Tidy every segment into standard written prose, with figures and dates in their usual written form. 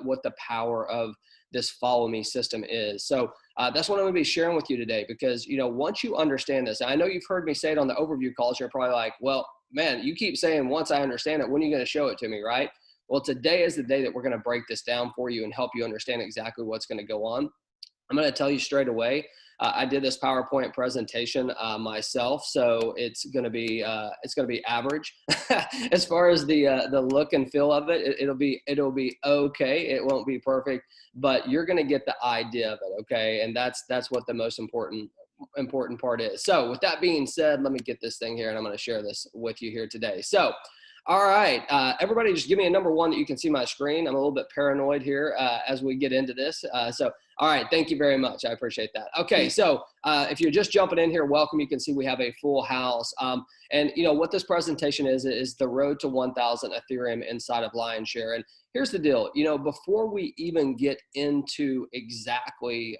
what the power of this follow me system is. So that's what I'm going to be sharing with you today, because, you know, once you understand this, I know you've heard me say it on the overview calls, you're probably like, well, man, you keep saying once I understand it, when are you going to show it to me, right? Well, today is the day that we're going to break this down for you and help you understand exactly what's going to go on. I'm going to tell you straight away. I did this PowerPoint presentation myself, so it's going to be average as far as the look and feel of it. It'll be okay. It won't be perfect, but you're going to get the idea of it, okay? And that's what the most important part is. So with that being said, let me get this thing here, and I'm going to share this with you here today. So. All right, everybody just give me a number one that you can see my screen. I'm a little bit paranoid here as we get into this. All right, thank you very much. I appreciate that. Okay, so if you're just jumping in here, welcome. You can see we have a full house. And you know what this presentation is the road to 1,000 Ethereum inside of Lionshare. And here's the deal, you know, before we even get into exactly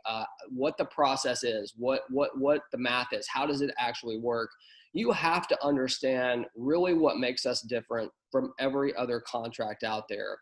what the process is, what the math is, how does it actually work, you have to understand really what makes us different from every other contract out there.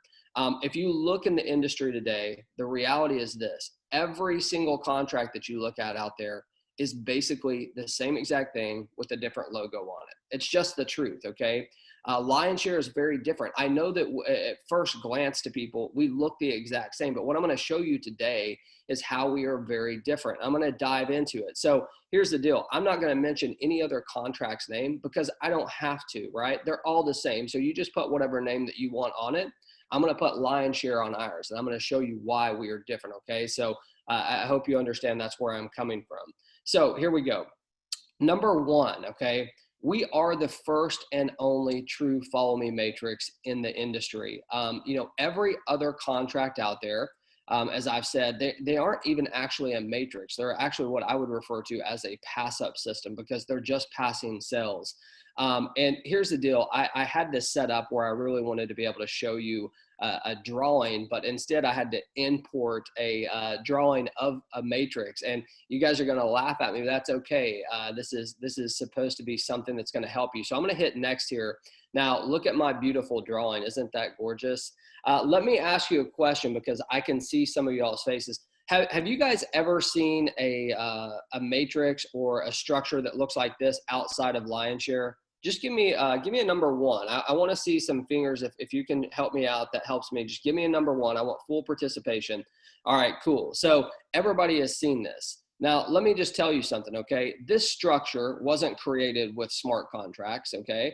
If you look in the industry today, the reality is this: every single contract that you look at out there is basically the same exact thing with a different logo on it. It's just the truth, okay? Lionshare is very different. I know that at first glance to people, we look the exact same, but what I'm going to show you today is how we are very different. I'm going to dive into it. So here's the deal. I'm not going to mention any other contract's name because I don't have to, right? They're all the same. So you just put whatever name that you want on it. I'm going to put Lionshare on ours, and I'm going to show you why we are different, okay? So I hope you understand that's where I'm coming from. So here we go. Number one, okay? We are the first and only true follow me matrix in the industry. You know, every other contract out there, as I've said, they aren't even actually a matrix. They're actually what I would refer to as a pass up system, because they're just passing cells. And here's the deal. I had this set up where I really wanted to be able to show you a drawing, but instead I had to import a drawing of a matrix. And you guys are going to laugh at me. That's okay. This is supposed to be something that's going to help you. So I'm going to hit next here. Now look at my beautiful drawing. Isn't that gorgeous? Let me ask you a question, because I can see some of y'all's faces. Have you guys ever seen a matrix or a structure that looks like this outside of Lionshare? Just give me a number one. I want to see some fingers. If you can help me out, that helps me. Just give me a number one. I want full participation. All right, cool. So everybody has seen this. Now, let me just tell you something, okay? This structure wasn't created with smart contracts, okay?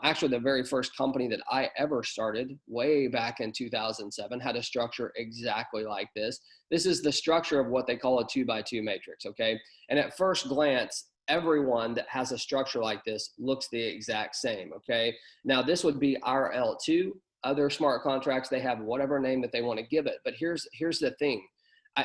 Actually, the very first company that I ever started way back in 2007 had a structure exactly like this. This is the structure of what they call a 2x2 matrix, okay? And at first glance, everyone that has a structure like this looks the exact same, okay? Now, this would be our L2. Other smart contracts, they have whatever name that they want to give it. But here's the thing.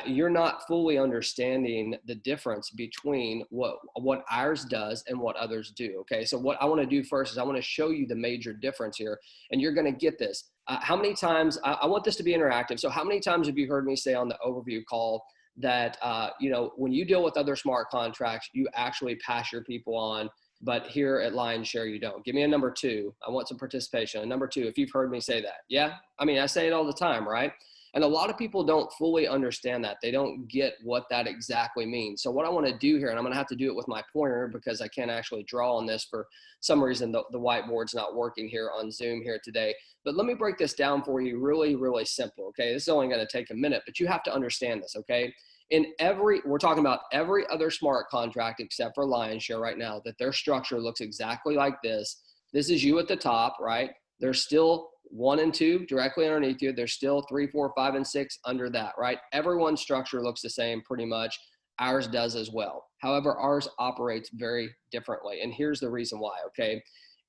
You're not fully understanding the difference between what ours does and what others do, okay? So what I want to do first is I want to show you the major difference here, and you're going to get this. How many times, I want this to be interactive, so how many times have you heard me say on the overview call that, you know, when you deal with other smart contracts, you actually pass your people on, but here at Lionshare, you don't? Give me a number two. I want some participation. A number two, if you've heard me say that. Yeah? I mean, I say it all the time, right? And a lot of people don't fully understand that. They don't get what that exactly means. So what I want to do here, and I'm going to have to do it with my pointer because I can't actually draw on this for some reason. The whiteboard's not working here on Zoom here today. But let me break this down for you really, really simple, okay? This is only going to take a minute, but you have to understand this, okay? We're talking about every other smart contract except for Lionshare right now, that their structure looks exactly like this. This is you at the top, right? There's still 1 and 2 directly underneath you. There's still 3, 4, 5, and 6 under that, right? Everyone's structure looks the same pretty much. Ours does as well. However, ours operates very differently. And here's the reason why, okay?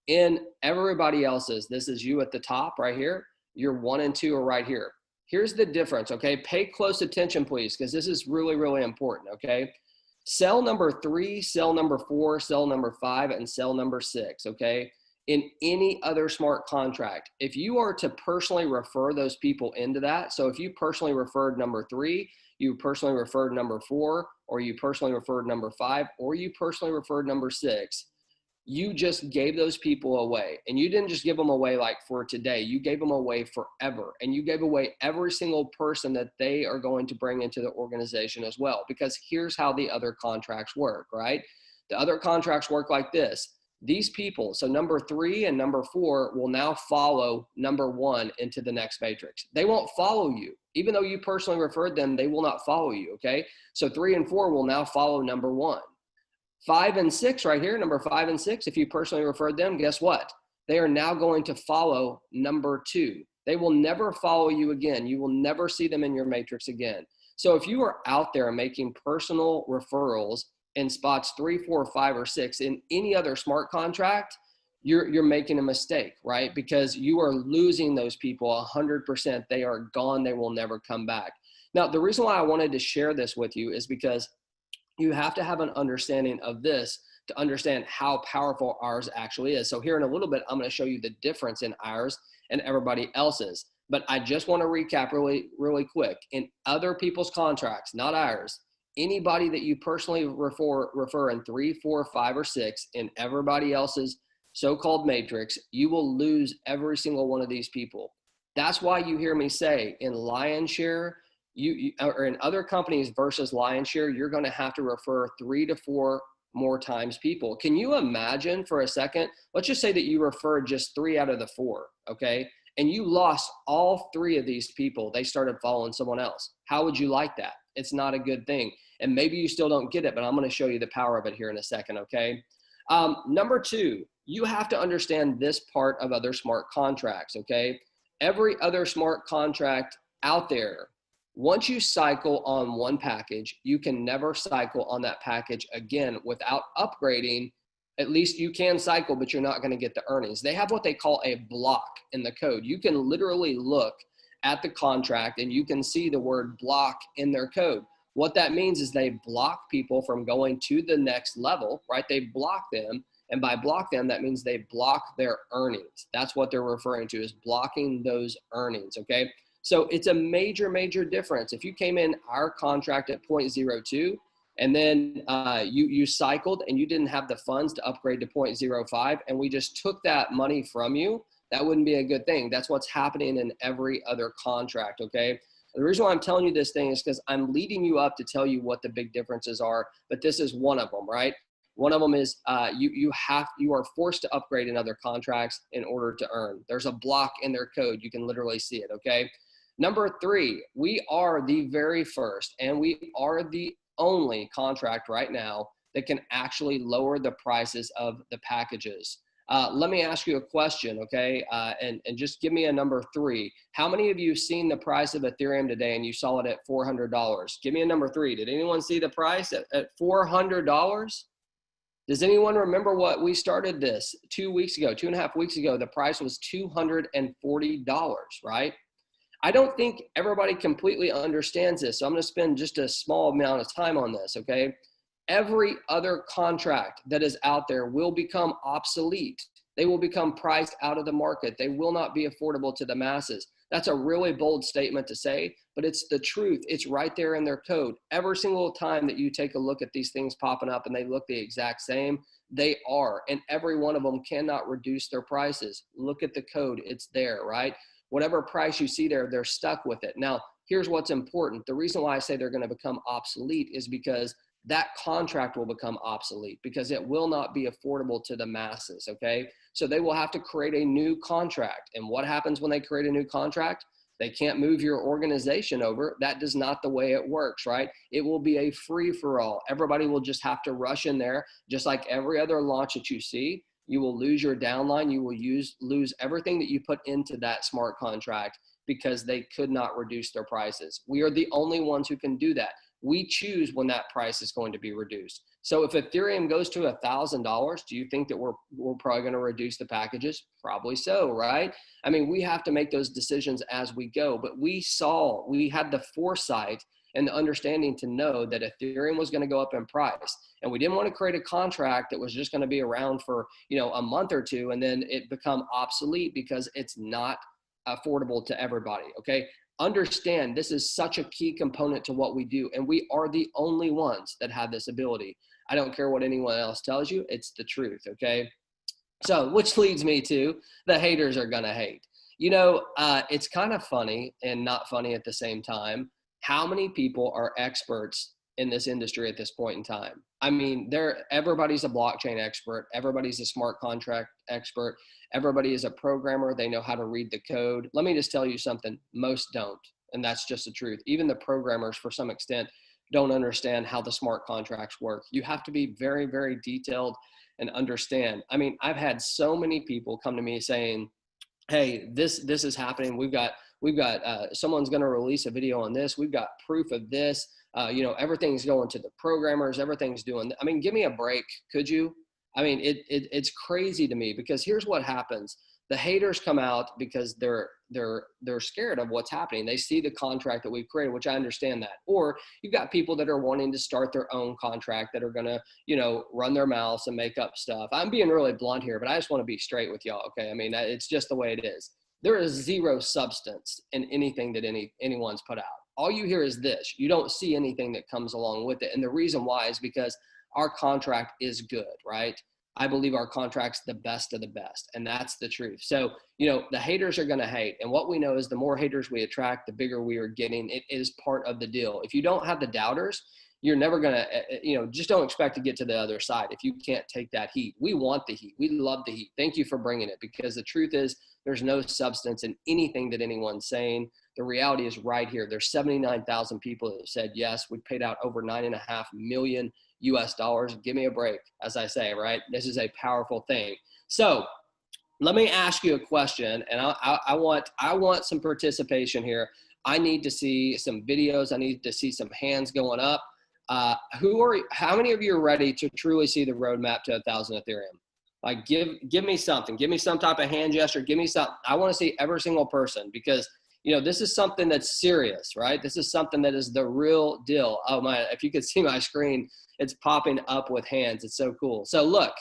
In everybody else's, this is you at the top right here. Your 1 and 2 are right here. Here's the difference, okay? Pay close attention, please, because this is really, really important, okay? Cell number 3, cell number 4, cell number 5, and cell number 6, okay? In any other smart contract, if you are to personally refer those people into that, so if you personally referred number 3, you personally referred number 4, or you personally referred number 5, or you personally referred number 6, you just gave those people away. And you didn't just give them away like for today, you gave them away forever. And you gave away every single person that they are going to bring into the organization as well. Because here's how the other contracts work, right? The other contracts work like this. These people, so number 3 and number 4 will now follow number 1 into the next matrix. They won't follow you. Even though you personally referred them, they will not follow you, okay? So 3 and 4 will now follow number 1. 5 and 6 right here, number 5 and 6, if you personally referred them, guess what? They are now going to follow number 2. They will never follow you again. You will never see them in your matrix again. So if you are out there making personal referrals in spots 3, 4, 5, or 6 in any other smart contract, you're making a mistake, right? Because you are losing those people 100%. They are gone. They will never come back. Now, the reason why I wanted to share this with you is because you have to have an understanding of this to understand how powerful ours actually is. So here in a little bit, I'm going to show you the difference in ours and everybody else's. But I just want to recap really quick. In other people's contracts, not ours, anybody that you personally refer in 3, 4, 5, or 6 in everybody else's so-called matrix, you will lose every single one of these people. That's why you hear me say in lion's share, or in other companies versus lion's share, you're going to have to refer 3 to 4 more times people. Can you imagine for a second, let's just say that you referred just 3 out of the 4, okay? And you lost all 3 of these people. They started following someone else. How would you like that? It's not a good thing. And maybe you still don't get it, but I'm going to show you the power of it here in a second, okay? Number 2, you have to understand this part of other smart contracts, okay? Every other smart contract out there, once you cycle on one package, you can never cycle on that package again without upgrading. At least you can cycle, but you're not going to get the earnings. They have what they call a block in the code. You can literally look at the contract and you can see the word block in their code. What that means is they block people from going to the next level, right? They block them. And by block them, that means they block their earnings. That's what they're referring to, is blocking those earnings, okay? So it's a major, major difference. If you came in our contract at 0.02 and then you cycled and you didn't have the funds to upgrade to 0.05 and we just took that money from you, that wouldn't be a good thing. That's what's happening in every other contract, okay? The reason why I'm telling you this thing is because I'm leading you up to tell you what the big differences are, but this is one of them, right? One of them is you are forced to upgrade in other contracts in order to earn. There's a block in their code. You can literally see it, okay? Number 3, we are the very first and we are the only contract right now that can actually lower the prices of the packages. Let me ask you a question, okay? And just give me a number 3. How many of you have seen the price of Ethereum today and you saw it at $400? Give me a number 3. Did anyone see the price at $400? Does anyone remember what we started this 2 weeks ago, 2.5 weeks ago? The price was $240, right? I don't think everybody completely understands this, so I'm going to spend just a small amount of time on this, okay? Every other contract that is out there will become obsolete. They will become priced out of the market. They will not be affordable to the masses. That's a really bold statement to say, but it's the truth. It's right there in their code. Every single time that you take a look at these things popping up and they look the exact same, they are, and every one of them cannot reduce their prices. Look at the code. It's there, right? Whatever price you see there, they're stuck with it. Now, here's what's important. The reason why I say they're going to become obsolete is because that contract will become obsolete because it will not be affordable to the masses, okay? So they will have to create a new contract. And what happens when they create a new contract? They can't move your organization over. That is not the way it works, right? It will be a free-for-all. Everybody will just have to rush in there, just like every other launch that you see. You will lose your downline. You will lose everything that you put into that smart contract because they could not reduce their prices. We are the only ones who can do that. We choose when that price is going to be reduced. So if Ethereum goes to $1,000, do you think that we're probably going to reduce the packages? Probably so, right? I mean, we have to make those decisions as we go, but we had the foresight and the understanding to know that Ethereum was going to go up in price. And we didn't want to create a contract that was just going to be around for, a month or two and then it become obsolete because it's not affordable to everybody, okay? Understand this is such a key component to what we do, and we are the only ones that have this ability. I don't care what anyone else tells you, it's the truth, okay? So, which leads me to the haters are going to hate. It's kind of funny and not funny at the same time. How many people are experts in this industry at this point in time? I mean, everybody's a blockchain expert. Everybody's a smart contract expert. Everybody is a programmer. They know how to read the code. Let me just tell you something. Most don't. And that's just the truth. Even the programmers, for some extent, don't understand how the smart contracts work. You have to be very, very detailed and understand. I mean, I've had so many people come to me saying, hey, this is happening. We've got someone's going to release a video on this. We've got proof of this. Everything's going to the programmers. Everything's doing. I mean, give me a break, could you? I mean, it's crazy to me, because here's what happens. The haters come out because they're scared of what's happening. They see the contract that we've created, which I understand that. Or you've got people that are wanting to start their own contract that are going to, run their mouths and make up stuff. I'm being really blunt here, but I just want to be straight with y'all. Okay. I mean, it's just the way it is. There is zero substance in anything that anyone's put out. All you hear is this. You don't see anything that comes along with it. And the reason why is because our contract is good, right? I believe our contract's the best of the best, and that's the truth. So, the haters are going to hate. And what we know is the more haters we attract, the bigger we are getting. It is part of the deal. If you don't have the doubters, you're never going to, just don't expect to get to the other side if you can't take that heat. We want the heat. We love the heat. Thank you for bringing it, because the truth is there's no substance in anything that anyone's saying. The reality is right here. There's 79,000 people that have said yes. We paid out over $9.5 million US dollars. Give me a break, as I say, right? This is a powerful thing. So let me ask you a question, and I want some participation here. I need to see some videos. I need to see some hands going up. How many of you are ready to truly see the roadmap to 1,000 Ethereum? Like, give me something. Give me some type of hand gesture. Give me something. I want to see every single person, because this is something that's serious, right? This is something that is the real deal. Oh my, if you could see my screen, it's popping up with hands. It's so cool. So look,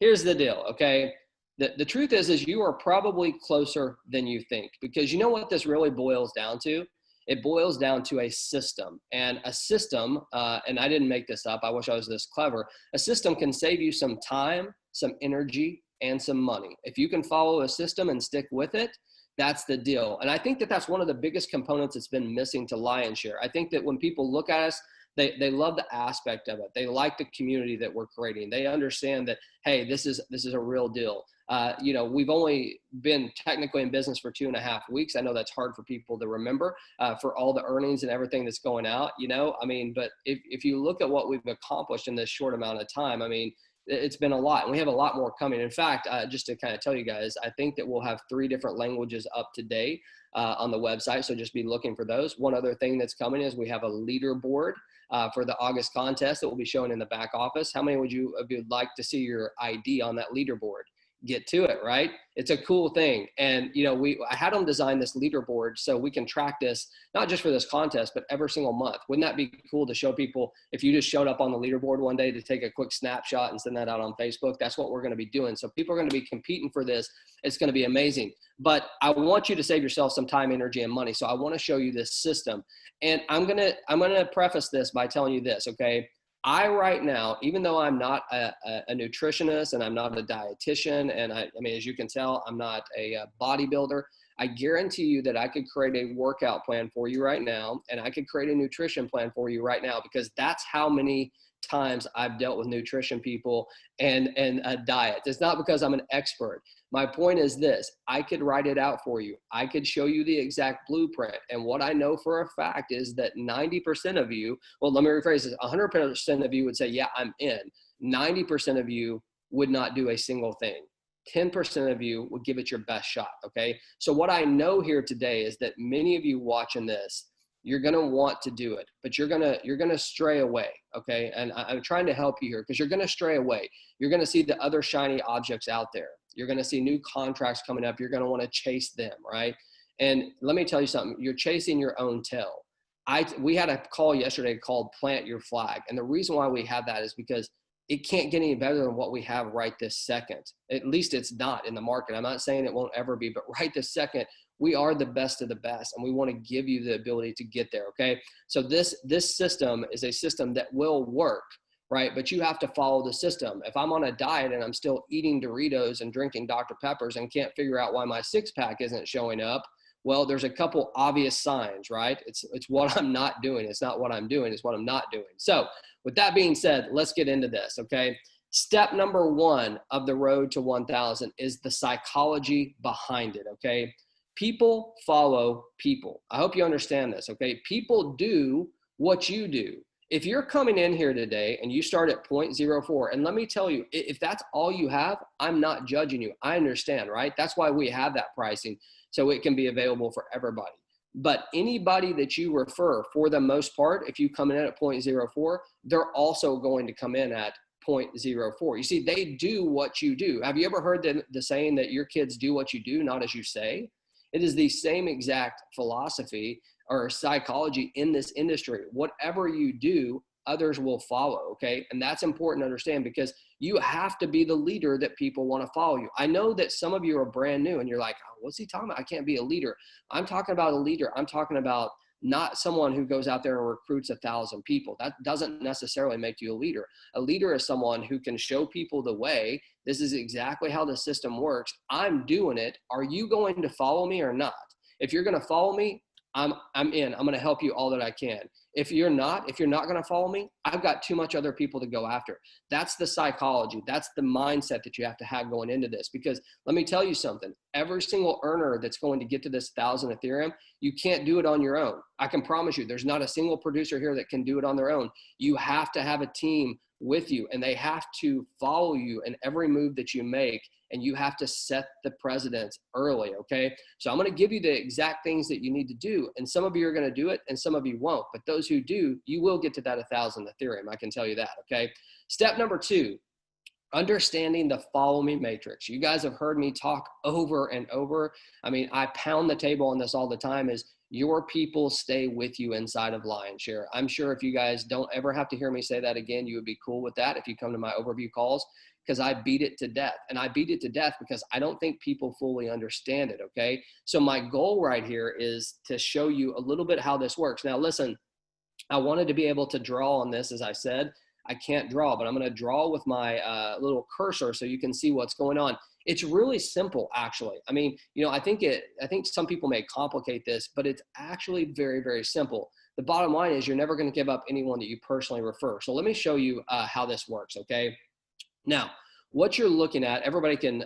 here's the deal, okay? The truth is you are probably closer than you think, because you know what this really boils down to? It boils down to a system. And a system, and I didn't make this up, I wish I was this clever, a system can save you some time, some energy, and some money. If you can follow a system and stick with it, that's the deal. And I think that that's one of the biggest components that's been missing to Lionshare. I think that when people look at us, they love the aspect of it. They like the community that we're creating. They understand that, hey, this is a real deal. We've only been technically in business for 2.5 weeks. I know that's hard for people to remember, for all the earnings and everything that's going out, but if you look at what we've accomplished in this short amount of time, I mean, it's been a lot, and we have a lot more coming. In fact, just to kind of tell you guys, I think that we'll have 3 different languages up today on the website. So just be looking for those. One other thing that's coming is we have a leaderboard for the August contest that will be shown in the back office. How many would you like to see your ID on that leaderboard? Get to it, right? It's a cool thing. And, I had them design this leaderboard so we can track this, not just for this contest, but every single month. Wouldn't that be cool to show people if you just showed up on the leaderboard one day to take a quick snapshot and send that out on Facebook? That's what we're going to be doing. So people are going to be competing for this. It's going to be amazing. But I want you to save yourself some time, energy, and money. So I want to show you this system. And I'm going to preface this by telling you this, okay? I right now, even though I'm not a nutritionist and I'm not a dietitian, and I mean, as you can tell, I'm not a bodybuilder, I guarantee you that I could create a workout plan for you right now, and I could create a nutrition plan for you right now, because that's how many times I've dealt with nutrition people and a diet. It's not because I'm an expert. My point is this: I could write it out for you. I could show you the exact blueprint. And what I know for a fact is that 90% of you, well, let me rephrase this, 100% of you would say, yeah, I'm in. 90% of you would not do a single thing. 10% of you would give it your best shot, okay? So what I know here today is that many of you watching this, you're going to want to do it, but you're going to stray away. Okay. And I'm trying to help you here, because you're going to stray away. You're going to see the other shiny objects out there. You're going to see new contracts coming up. You're going to want to chase them. Right. And let me tell you something, you're chasing your own tail. We had a call yesterday called Plant Your Flag. And the reason why we have that is because it can't get any better than what we have right this second. At least it's not in the market. I'm not saying it won't ever be, but right this second, we are the best of the best, and we want to give you the ability to get there, okay? So this system is a system that will work right? But you have to follow the system. If I'm on a diet and I'm still eating Doritos and drinking Dr. Peppers and can't figure out why my six pack isn't showing up, well, there's a couple obvious signs, right? It's what I'm not doing. It's not what I'm doing. It's what I'm not doing. So with that being said, let's get into this, okay? Step number one of the road to 1,000 is the psychology behind it, okay? People follow people. I hope you understand this, okay? People do what you do. If you're coming in here today and you start at 0.04, and let me tell you, if that's all you have, I'm not judging you. I understand, right? That's why we have that pricing, so it can be available for everybody. But anybody that you refer, for the most part, if you come in at 0.04, they're also going to come in at 0.04. You see, they do what you do. Have you ever heard the saying that your kids do what you do, not as you say? It is the same exact philosophy or psychology in this industry. Whatever you do, others will follow, okay? And that's important to understand, because you have to be the leader that people want to follow you. I know that some of you are brand new and you're like, oh, what's he talking about? I can't be a leader. I'm talking about a leader. I'm talking about not someone who goes out there and recruits 1,000 people. That doesn't necessarily make you a leader. A leader is someone who can show people the way. This is exactly how the system works. I'm doing it. Are you going to follow me or not? If you're going to follow me, I'm in. I'm going to help you all that I can. If you're not going to follow me, I've got too much other people to go after. That's the psychology. That's the mindset that you have to have going into this. Because let me tell you something, every single earner that's going to get to this 1,000 Ethereum, you can't do it on your own. I can promise you, there's not a single producer here that can do it on their own. You have to have a team with you, and they have to follow you in every move that you make, and you have to set the precedence early, okay? So I'm gonna give you the exact things that you need to do, and some of you are gonna do it and some of you won't, but those who do, you will get to that 1,000 Ethereum, I can tell you that, okay? Step number two, understanding the follow me matrix. You guys have heard me talk over and over. I mean, I pound the table on this all the time, is your people stay with you inside of Lionshare. I'm sure if you guys don't ever have to hear me say that again, you would be cool with that if you come to my overview calls, because I beat it to death. And I beat it to death because I don't think people fully understand it, okay? So my goal right here is to show you a little bit how this works. Now listen, I wanted to be able to draw on this, as I said. I can't draw, but I'm going to draw with my little cursor so you can see what's going on. It's really simple, actually. I mean, you know, I think some people may complicate this, but it's actually very, very simple. The bottom line is you're never going to give up anyone that you personally refer. So let me show you how this works, okay? Now, what you're looking at, everybody can,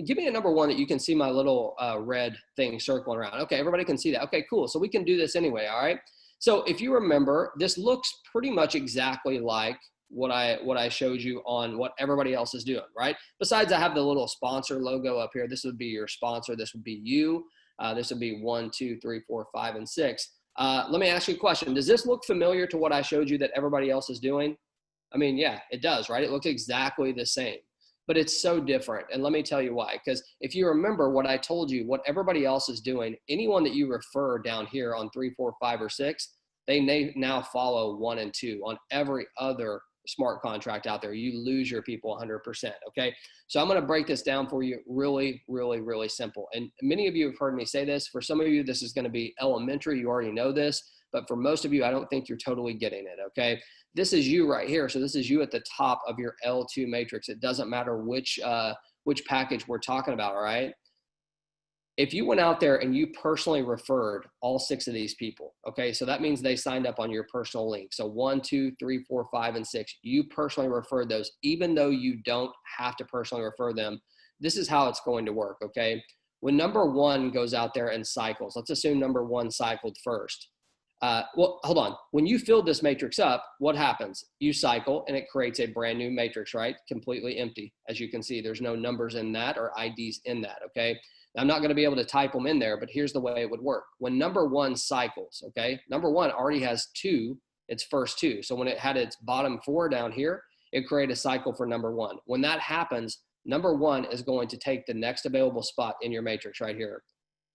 give me a number one that you can see my little red thing circling around. Okay, everybody can see that. Okay, cool. So we can do this anyway, all right? So if you remember, this looks pretty much exactly like what I showed you on what everybody else is doing, right? Besides, I have the little sponsor logo up here. This would be your sponsor. This would be you. This would be 1, 2, 3, 4, 5, and 6. Let me ask you a question. Does this look familiar to what I showed you that everybody else is doing? I mean, yeah, it does, right? It looks exactly the same, but it's so different. And let me tell you why. Because if you remember what I told you, what everybody else is doing, anyone that you refer down here on 3, 4, 5, or 6, they now follow 1 and 2 on every other smart contract out there. You lose your people 100%, okay? So I'm going to break this down for you really, really, really simple. And many of you have heard me say this. For some of you, this is going to be elementary. You already know this. But for most of you, I don't think you're totally getting it, okay? This is you right here. So this is you at the top of your L2 matrix. It doesn't matter which package we're talking about, all right? If you went out there and you personally referred all 6 of these people, okay, so that means they signed up on your personal link. So 1, 2, 3, 4, 5, and 6, you personally referred those, even though you don't have to personally refer them. This is how it's going to work, okay? When number 1 goes out there and cycles, let's assume number 1 cycled first. Well, hold on. When you fill this matrix up, what happens? You cycle and it creates a brand new matrix, right? Completely empty. As you can see, there's no numbers in that or IDs in that, okay? I'm not going to be able to type them in there, but here's the way it would work. When number 1 cycles, okay, number 1 already has 2, its first 2. So when it had its bottom 4 down here, it created a cycle for number 1. When that happens, number 1 is going to take the next available spot in your matrix right here.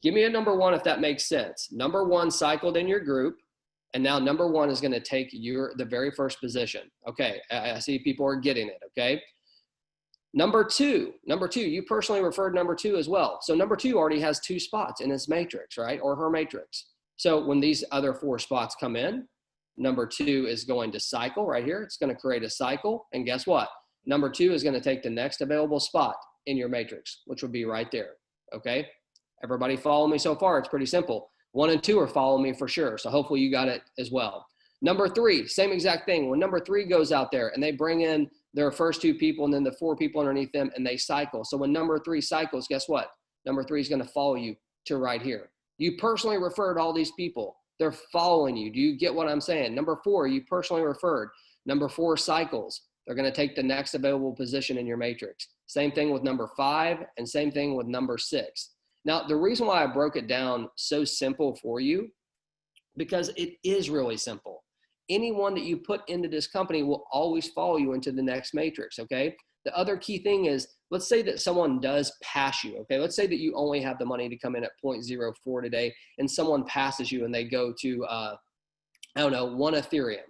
Give me a number 1 if that makes sense. Number 1 cycled in your group, and now number 1 is going to take the very first position. Okay, I see people are getting it, okay? Number two, you personally referred number 2 as well. So number 2 already has 2 spots in his matrix, right? Or her matrix. So when these other 4 spots come in, Number 2 is going to cycle right here. It's going to create a cycle. And guess what? Number 2 is going to take the next available spot in your matrix, which would be right there. Okay. Everybody follow me so far? It's pretty simple. 1 and 2 are following me for sure. So hopefully you got it as well. Number 3, same exact thing. When number 3 goes out there and they bring in their first 2 people and then the 4 people underneath them and they cycle. So when number 3 cycles, guess what? Number 3 is going to follow you to right here. You personally referred all these people. They're following you. Do you get what I'm saying? Number 4, you personally referred. Number 4 cycles. They're going to take the next available position in your matrix. Same thing with number 5 and same thing with number 6. Now, the reason why I broke it down so simple for you, because it is really simple. Anyone that you put into this company will always follow you into the next matrix, okay? The other key thing is, let's say that someone does pass you, okay? Let's say that you only have the money to come in at 0.04 today and someone passes you and they go to, I don't know, 1 Ethereum.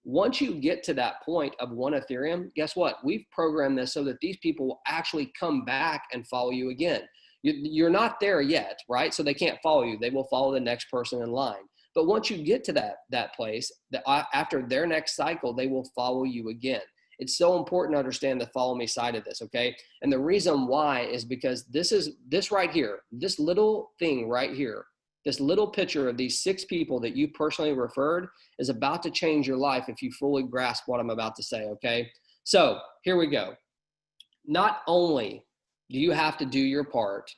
Once you get to that point of 1 Ethereum, guess what? We've programmed this so that these people will actually come back and follow you again. You're not there yet, right? So they can't follow you. They will follow the next person in line. But once you get to that place, after their next cycle, they will follow you again. It's so important to understand the follow me side of this, okay? And the reason why is because this right here, this little thing right here, this little picture of these 6 people that you personally referred is about to change your life if you fully grasp what I'm about to say, okay? So here we go. Not only do you have to do your part,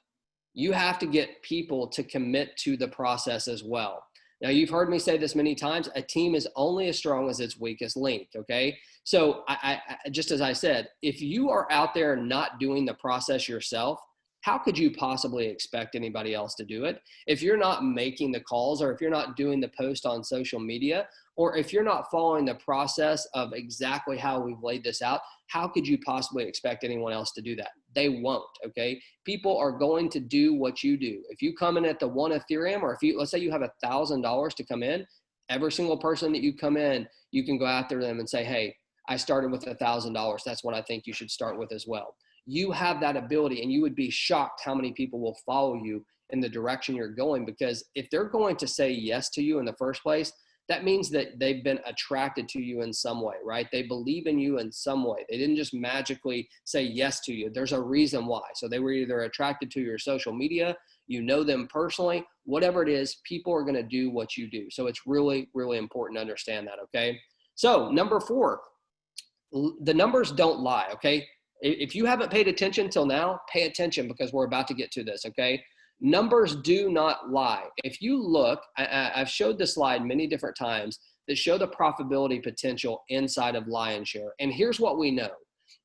you have to get people to commit to the process as well. Now, you've heard me say this many times, a team is only as strong as its weakest link, okay? So I just as I said, if you are out there not doing the process yourself, how could you possibly expect anybody else to do it? If you're not making the calls, or if you're not doing the post on social media, or if you're not following the process of exactly how we've laid this out, how could you possibly expect anyone else to do that? They won't, okay? People are going to do what you do. If you come in at the 1 Ethereum, or if you, let's say you have $1,000 to come in, every single person that you come in, you can go after them and say, hey, I started with $1,000. That's what I think you should start with as well. You have that ability, and you would be shocked how many people will follow you in the direction you're going, because if they're going to say yes to you in the first place, that means that they've been attracted to you in some way, right? They believe in you in some way. They didn't just magically say yes to you. There's a reason why. So they were either attracted to your social media, you know them personally, whatever it is, people are going to do what you do. So it's really, really important to understand that, okay? So number 4, the numbers don't lie, okay? If you haven't paid attention till now, pay attention, because we're about to get to this, okay? Numbers do not lie. If you look, I've showed this slide many different times that show the profitability potential inside of Lionshare. And here's what we know.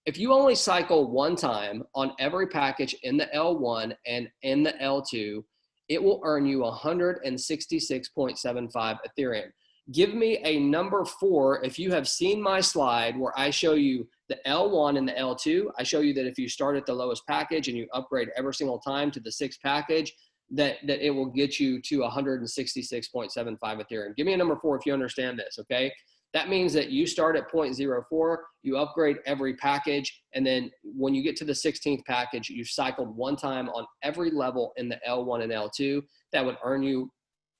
If you only cycle 1 time on every package in the L1 and in the L2, it will earn you 166.75 Ethereum. Give me a number 4 if you have seen my slide where I show you the L1 and the L2. I show you that if you start at the lowest package and you upgrade every single time to the 6th package, that it will get you to 166.75 Ethereum. Give me a number 4 if you understand this, okay? That means that you start at 0.04, you upgrade every package, and then when you get to the 16th package, you've cycled 1 time on every level in the L1 and L2. That would earn you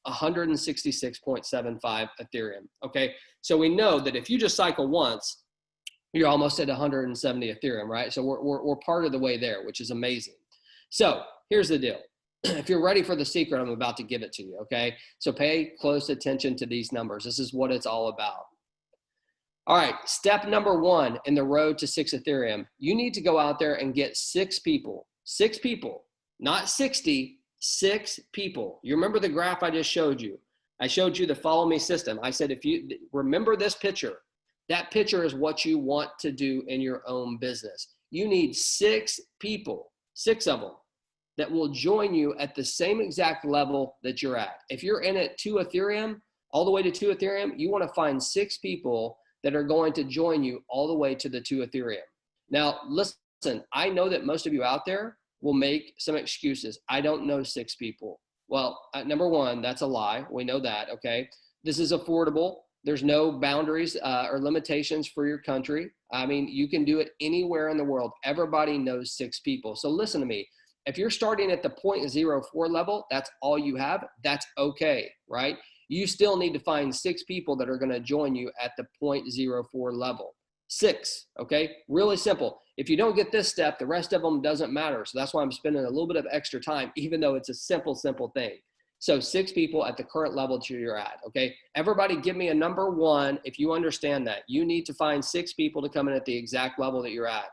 166.75 Ethereum, okay? So we know that if you just cycle once, you're almost at 170 Ethereum, right? So we're part of the way there, which is amazing. So here's the deal. If you're ready for the secret, I'm about to give it to you, okay? So pay close attention to these numbers. This is what it's all about. All right, step number 1 in the road to 6 Ethereum. You need to go out there and get 6 people, not 60, 6 people. You remember the graph I just showed you? I showed you the follow me system. I said, if you remember this picture, that picture is what you want to do in your own business. You need 6 people, 6 of them, that will join you at the same exact level that you're at. If you're in at 2 Ethereum, all the way to 2 Ethereum, you want to find 6 people that are going to join you all the way to the 2 Ethereum. Now, listen, I know that most of you out there will make some excuses. I don't know 6 people. Well, number 1, that's a lie. We know that, okay? This is affordable. There's no boundaries or limitations for your country. I mean, you can do it anywhere in the world. Everybody knows 6 people. So listen to me. If you're starting at the 0.04 level, that's all you have. That's okay, right? you still need to find 6 people that are going to join you at the 0.04 level. 6, okay? Really simple. If you don't get this step, the rest of them doesn't matter. So that's why I'm spending a little bit of extra time, even though it's a simple thing. So 6 people at the current level that you're at, okay? Everybody give me a number 1 if you understand that. You need to find 6 people to come in at the exact level that you're at.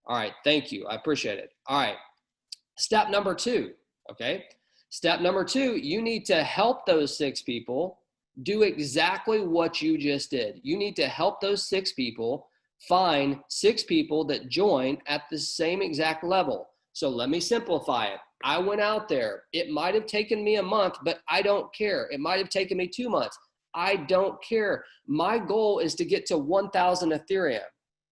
All right, thank you. I appreciate it. All right, step number 2, okay? Step number 2, you need to help those 6 people do exactly what you just did. You need to help those 6 people find 6 people that join at the same exact level. So let me simplify it. I went out there. It might have taken me a month, but I don't care. It might have taken me 2 months. I don't care. My goal is to get to 1,000 Ethereum.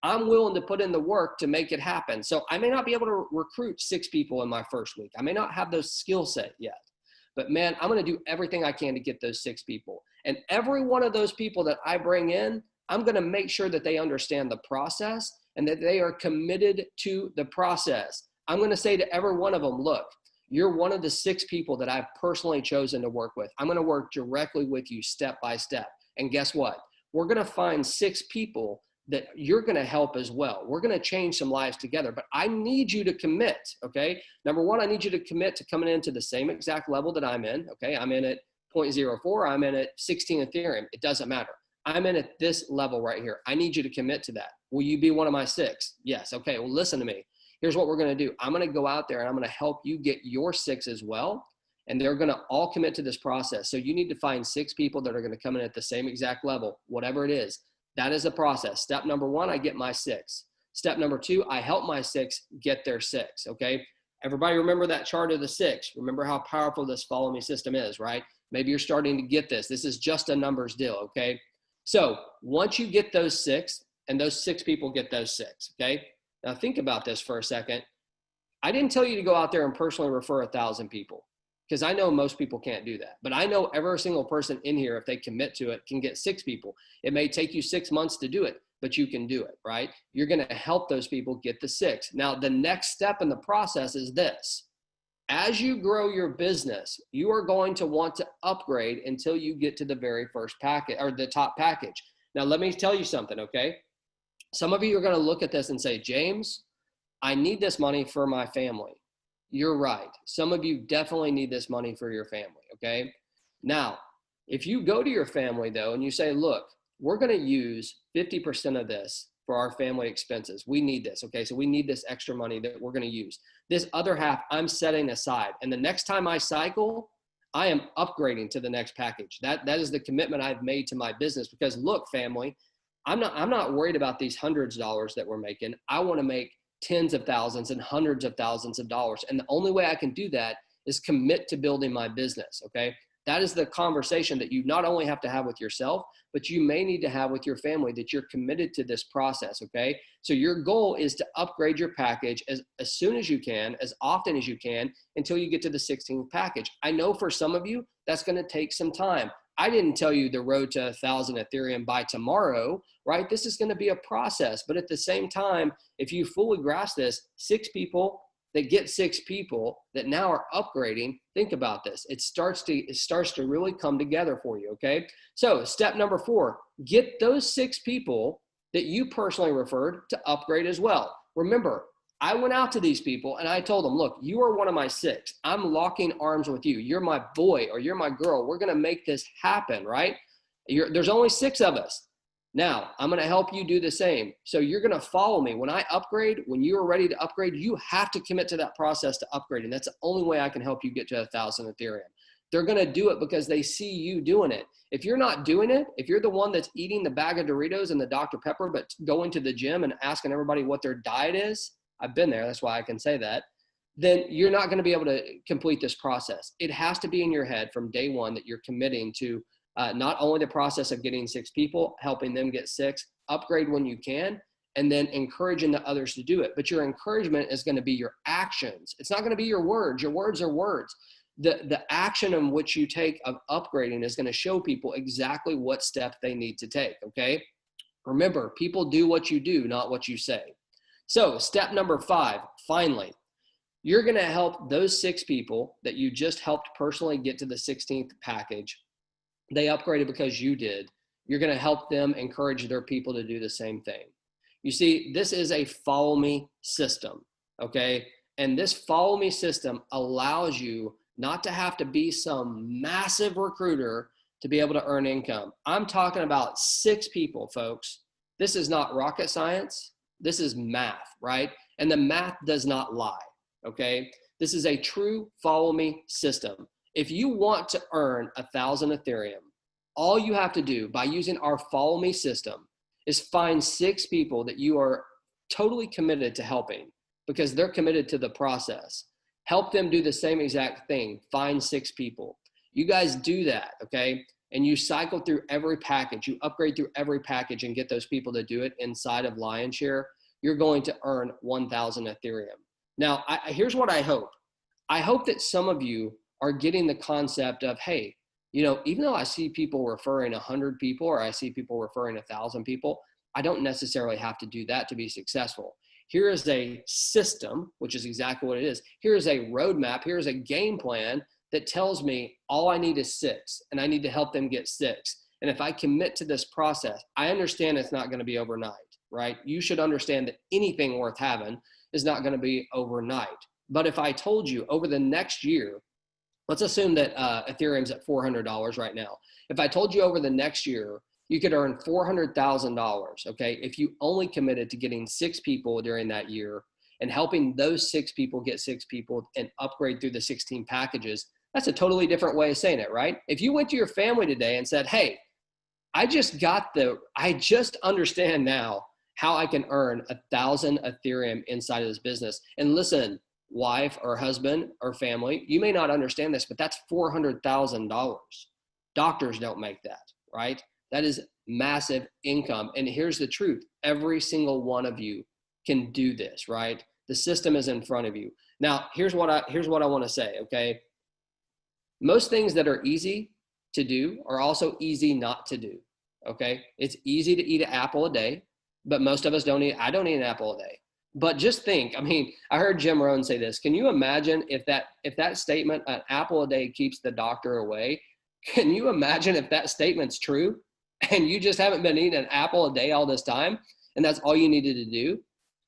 I'm willing to put in the work to make it happen. So I may not be able to recruit 6 people in my first week. I may not have those skill set yet, but man, I'm going to do everything I can to get those 6 people. And every one of those people that I bring in, I'm going to make sure that they understand the process and that they are committed to the process. I'm going to say to every one of them, look, you're one of the 6 people that I've personally chosen to work with. I'm going to work directly with you step by step. And guess what? We're going to find 6 people that you're going to help as well. We're going to change some lives together, but I need you to commit, okay? Number 1, I need you to commit to coming into the same exact level that I'm in, okay? I'm in at 0.04, I'm in at 16 Ethereum. It doesn't matter. I'm in at this level right here. I need you to commit to that. Will you be one of my 6? Yes, okay, well listen to me. Here's what we're going to do. I'm going to go out there and I'm going to help you get your 6 as well. And they're going to all commit to this process. So you need to find 6 people that are going to come in at the same exact level, whatever it is. That is the process. Step number 1, I get my 6. Step number 2, I help my 6 get their 6, okay? Everybody remember that chart of the 6. Remember how powerful this follow me system is, right? Maybe you're starting to get this. This is just a numbers deal, okay? So once you get those 6 and those 6 people get those 6, okay? Now think about this for a second. I didn't tell you to go out there and personally refer 1,000 people because I know most people can't do that. But I know every single person in here, if they commit to it, can get 6 people. It may take you 6 months to do it, but you can do it, right? You're going to help those people get the 6. Now, the next step in the process is this. As you grow your business, you are going to want to upgrade until you get to the very first package or the top package. Now, let me tell you something, okay? Some of you are going to look at this and say, James, I need this money for my family. You're right. Some of you definitely need this money for your family, okay? Now, if you go to your family though, and you say, look, we're going to use 50% of this for our family expenses. We need this, okay? So we need this extra money that we're going to use. This other half I'm setting aside. And the next time I cycle, I am upgrading to the next package. That is the commitment I've made to my business because look, family, I'm not worried about these hundreds of dollars that we're making. I want to make tens of thousands and hundreds of thousands of dollars. And the only way I can do that is commit to building my business, okay? That is the conversation that you not only have to have with yourself, but you may need to have with your family that you're committed to this process, okay? So your goal is to upgrade your package as soon as you can, as often as you can, until you get to the 16th package. I know for some of you, that's gonna take some time. I didn't tell you the road to 1,000 Ethereum by tomorrow, right? This is going to be a process. But at the same time, if you fully grasp this, 6 people that get 6 people that now are upgrading, think about this. It starts to really come together for you, okay? So step number 4, get those 6 people that you personally referred to upgrade as well. Remember, I went out to these people and I told them, look, you are one of my 6. I'm locking arms with you. You're my boy or you're my girl. We're going to make this happen, right? There's only 6 of us. Now, I'm going to help you do the same. So you're going to follow me. When I upgrade, when you are ready to upgrade, you have to commit to that process to upgrade. And that's the only way I can help you get to 1,000 Ethereum. They're going to do it because they see you doing it. If you're not doing it, if you're the one that's eating the bag of Doritos and the Dr. Pepper, but going to the gym and asking everybody what their diet is, I've been there, that's why I can say that, then you're not going to be able to complete this process. It has to be in your head from day one that you're committing to not only the process of getting 6 people, helping them get 6, upgrade when you can, and then encouraging the others to do it. But your encouragement is going to be your actions. It's not going to be your words. Your words are words. The action in which you take of upgrading is going to show people exactly what step they need to take, okay? Remember, people do what you do, not what you say. So step number 5, finally, You're going to help those 6 people that you just helped personally get to the 16th package. They upgraded because you did. You're going to help them encourage their people to do the same thing. You see, this is a follow me system, okay? And this follow me system allows you not to have to be some massive recruiter to be able to earn income. I'm talking about 6 people, folks. This is not rocket science. This is math, right? And the math does not lie, okay? This is a true follow me system. If you want to earn 1,000 Ethereum, all you have to do by using our follow me system is find 6 people that you are totally committed to helping because they're committed to the process. Help them do the same exact thing. Find 6 people. You guys do that, okay? And you cycle through every package. You upgrade through every package and get those people to do it inside of Lionshare. You're going to earn 1,000 Ethereum. Now, here's what I hope. I hope that some of you are getting the concept of, hey, you know, even though I see people referring 100 people or I see people referring 1,000 people, I don't necessarily have to do that to be successful. Here is a system, which is exactly what it is. Here is a roadmap. Here is a game plan that tells me all I need is 6, and I need to help them get 6. And if I commit to this process, I understand it's not going to be overnight, right? You should understand that anything worth having is not going to be overnight. But if I told you over the next year, let's assume that Ethereum's at $400 right now. If I told you over the next year, you could earn $400,000, okay, if you only committed to getting 6 people during that year and helping those 6 people get 6 people and upgrade through the 16 packages, that's a totally different way of saying it, right? If you went to your family today and said, hey, I just understand now how I can earn 1,000 Ethereum inside of this business. And listen, wife or husband or family, you may not understand this, but that's $400,000. Doctors don't make that, right? That is massive income. And here's the truth. Every single one of you can do this, right? The system is in front of you. Now, here's what I want to say, okay? Most things that are easy to do are also easy not to do, okay? It's easy to eat an apple a day, but most of us I don't eat an apple a day. But just think, I mean, I heard Jim Rohn say this. Can you imagine if that statement, an apple a day keeps the doctor away? Can you imagine if that statement's true and you just haven't been eating an apple a day all this time and that's all you needed to do?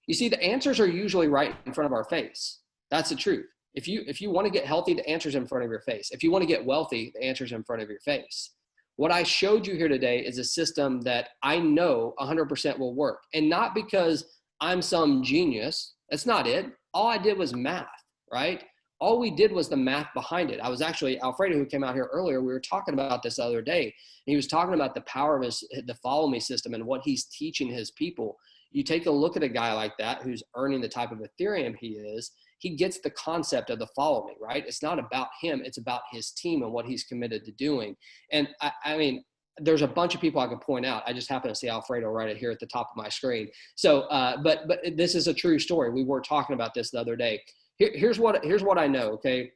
You see, the answers are usually right in front of our face. That's the truth. If you want to get healthy, the answer's in front of your face. If you want to get wealthy, the answer's in front of your face. What I showed you here today is a system that I know 100% will work. And not because I'm some genius. That's not it. All I did was math, right? All we did was the math behind it. I was actually, Alfredo, who came out here earlier, we were talking about this the other day. And he was talking about the power of the follow me system and what he's teaching his people. You take a look at a guy like that who's earning the type of Ethereum he is, he gets the concept of the follow me, right? It's not about him. It's about his team and what he's committed to doing. And I mean, there's a bunch of people I could point out. I just happen to see Alfredo right here at the top of my screen. So, but this is a true story. We were talking about this the other day. Here's what I know, okay?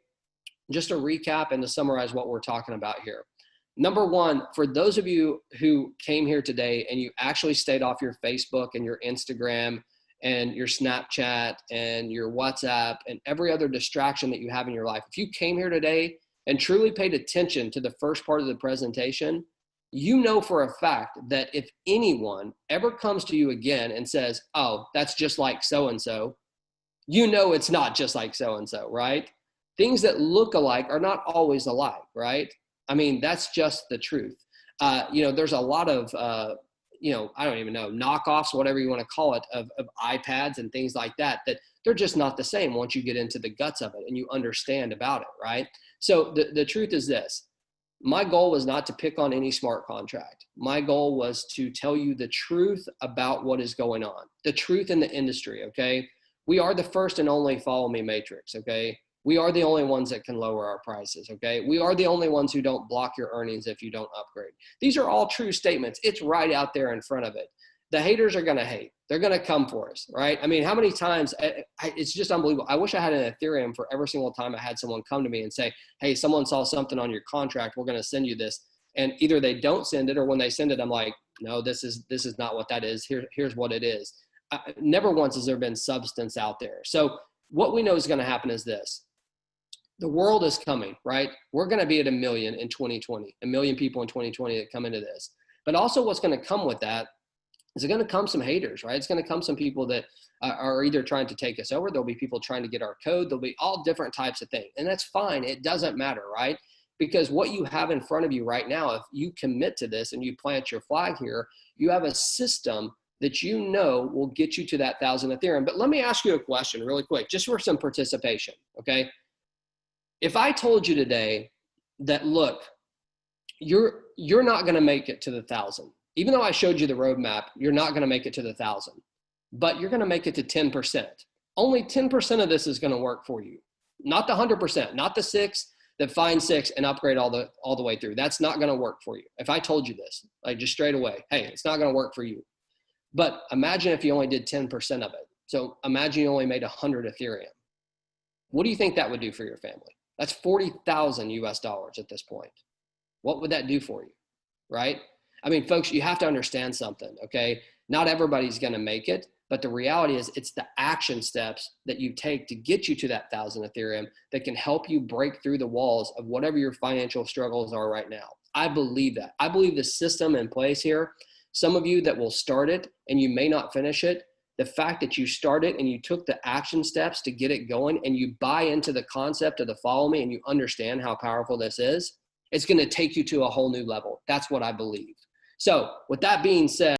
Just to recap and to summarize what we're talking about here. Number one, for those of you who came here today and you actually stayed off your Facebook and your Instagram and your Snapchat and your WhatsApp and every other distraction that you have in your life, if you came here today and truly paid attention to the first part of the presentation, you know for a fact that if anyone ever comes to you again and says, oh, that's just like so-and-so, you know it's not just like so-and-so, right? Things that look alike are not always alike, right? I mean, that's just the truth. There's a lot of, I don't even know, knockoffs, whatever you want to call it, of iPads and things like that they're just not the same once you get into the guts of it and you understand about it, right? So the truth is this. My goal was not to pick on any smart contract. My goal was to tell you the truth about what is going on, the truth in the industry, okay? We are the first and only follow me matrix, okay? We are the only ones that can lower our prices, okay? We are the only ones who don't block your earnings if you don't upgrade. These are all true statements. It's right out there in front of it. The haters are gonna hate. They're gonna come for us, right? I mean, how many times, it's just unbelievable. I wish I had an Ethereum for every single time I had someone come to me and say, hey, someone saw something on your contract, we're gonna send you this. And either they don't send it, or when they send it, I'm like, no, this is not what that is. Here's what it is. Never once has there been substance out there. So what we know is going to happen is this. The world is coming, right? We're going to be at 1 million in 2020, 1 million people in 2020 that come into this. But also what's going to come with that is going to come some haters, right? It's going to come some people that are either trying to take us over. There'll be people trying to get our code. There'll be all different types of things. And that's fine. It doesn't matter, right? Because what you have in front of you right now, if you commit to this and you plant your flag here, you have a system that you know will get you to that 1,000 Ethereum. But let me ask you a question really quick, just for some participation, okay? If I told you today that, look, you're not going to make it to the 1,000, even though I showed you the roadmap, you're not going to make it to the 1,000, but you're going to make it to 10%. Only 10% of this is going to work for you, not the 100%, not the 6 that find 6 and upgrade all the way through. That's not going to work for you. If I told you this, like just straight away, hey, it's not going to work for you. But imagine if you only did 10% of it. So imagine you only made 100 Ethereum. What do you think that would do for your family? That's 40,000 US dollars at this point. What would that do for you, right? I mean, folks, you have to understand something, okay? Not everybody's going to make it, but the reality is it's the action steps that you take to get you to that 1,000 Ethereum that can help you break through the walls of whatever your financial struggles are right now. I believe that. I believe the system in place here, some of you that will start it and you may not finish it, the fact that you started and you took the action steps to get it going and you buy into the concept of the follow me and you understand how powerful this is, it's going to take you to a whole new level. That's what I believe. So with that being said,